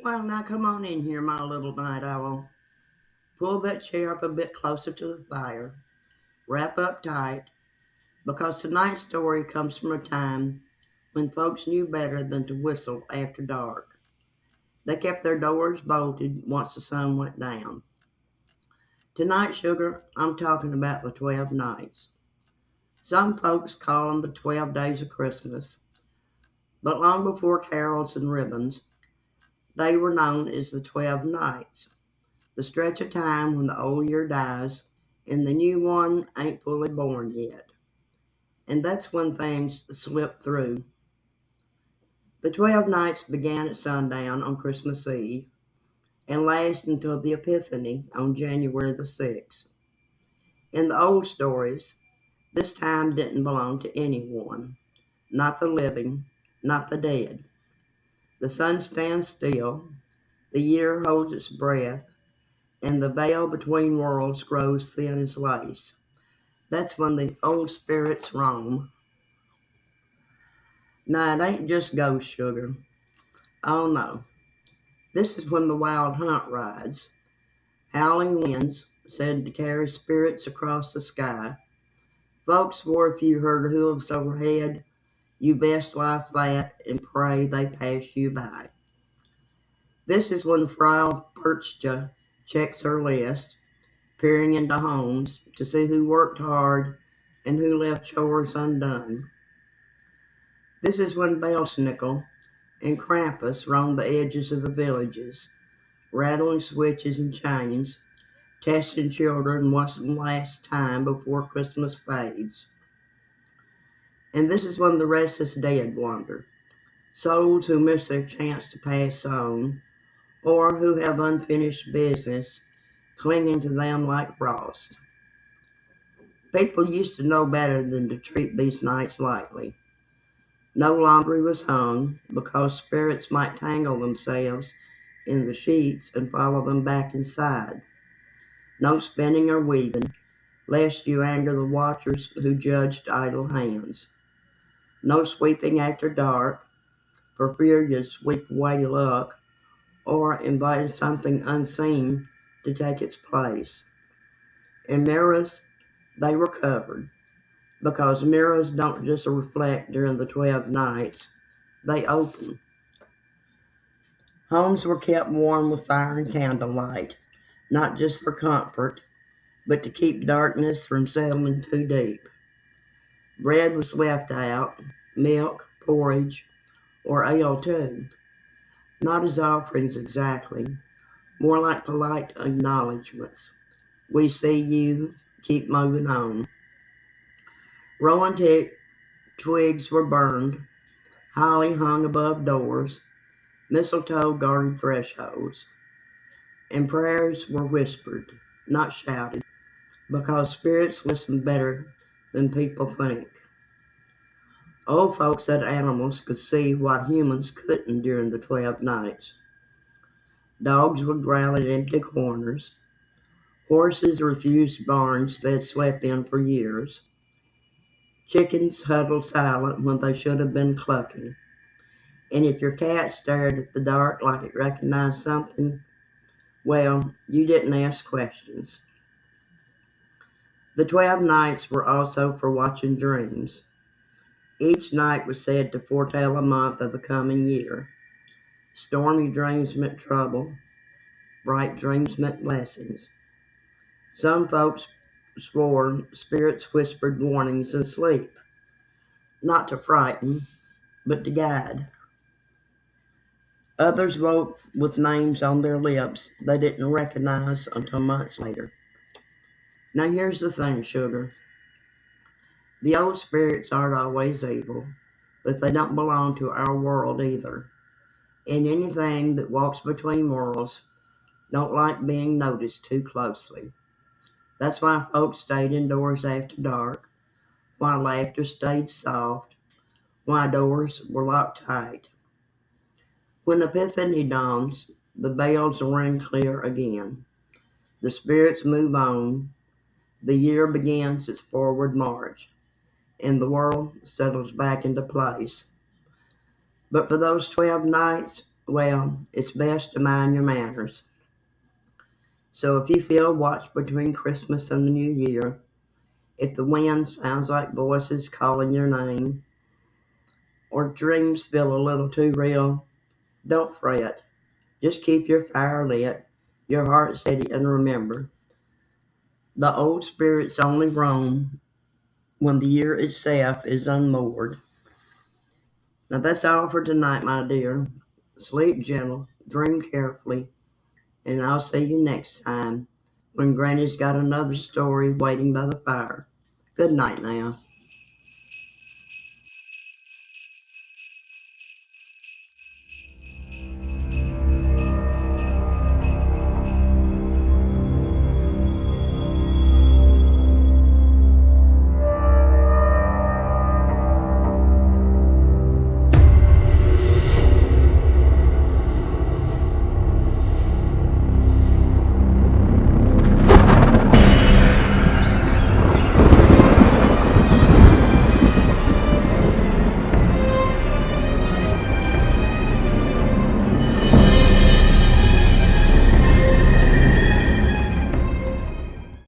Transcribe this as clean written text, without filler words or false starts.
Well, now come on in here, my little night owl. Pull that chair up a bit closer to the fire. Wrap up tight, because tonight's story comes from a time when folks knew better than to whistle after dark. They kept their doors bolted once the sun went down. Tonight, sugar, I'm talking about the 12 nights. Some folks call them the 12 days of Christmas, but long before carols and ribbons, they were known as the 12 nights, the stretch of time when the old year dies and the new one ain't fully born yet. And that's when things slip through. The 12 nights began at sundown on Christmas Eve and last until the Epiphany on January the 6th. In the old stories, this time didn't belong to anyone, not the living, not the dead. The sun stands still, the year holds its breath, and the veil between worlds grows thin as lace. That's when the old spirits roam. Now, it ain't just ghost sugar. Oh no. This is when the wild hunt rides. Howling winds said to carry spirits across the sky. Folks swore if you heard hooves overhead, you best lie flat and pray they pass you by. This is when Frau Perchta checks her list, peering into homes to see who worked hard and who left chores undone. This is when Belsnickel and Krampus roam the edges of the villages, rattling switches and chains, testing children once and last time before Christmas fades. And this is when the restless dead wander, souls who miss their chance to pass on, or who have unfinished business clinging to them like frost. People used to know better than to treat these nights lightly. No laundry was hung because spirits might tangle themselves in the sheets and follow them back inside. No spinning or weaving, lest you anger the watchers who judged idle hands. No sweeping after dark, for fear you'd sweep away luck or invite something unseen to take its place. And mirrors, they were covered, because mirrors don't just reflect during the 12 nights, they open. Homes were kept warm with fire and candlelight, not just for comfort, but to keep darkness from settling too deep. Bread was left out, milk, porridge, or ale too. Not as offerings exactly, more like polite acknowledgments. We see you, keep moving on. Rowan twigs were burned, holly hung above doors, mistletoe guarded thresholds, and prayers were whispered, not shouted, because spirits listen better than people think. Old folks said animals could see what humans couldn't during the 12 nights. Dogs would growl at empty corners. Horses refused barns they'd slept in for years. Chickens huddled silent when they should have been clucking. And if your cat stared at the dark like it recognized something, well, you didn't ask questions. The 12 nights were also for watching dreams. Each night was said to foretell a month of the coming year. Stormy dreams meant trouble. Bright dreams meant blessings. Some folks swore spirits whispered warnings in sleep, not to frighten, but to guide. Others woke with names on their lips they didn't recognize until months later. Now here's the thing, sugar. The old spirits aren't always evil, but they don't belong to our world either. And anything that walks between worlds don't like being noticed too closely. That's why folks stayed indoors after dark, why laughter stayed soft, why doors were locked tight. When Epiphany dawns, the bells ring clear again. The spirits move on, the year begins its forward march, and the world settles back into place. But for those 12 nights, well, it's best to mind your manners. So if you feel watched between Christmas and the New Year, if the wind sounds like voices calling your name, or dreams feel a little too real, don't fret. Just keep your fire lit, your heart steady, and remember, the old spirits only roam when the year itself is unmoored. Now that's all for tonight, my dear. Sleep gentle, dream carefully, and I'll see you next time when Granny's got another story waiting by the fire. Good night now.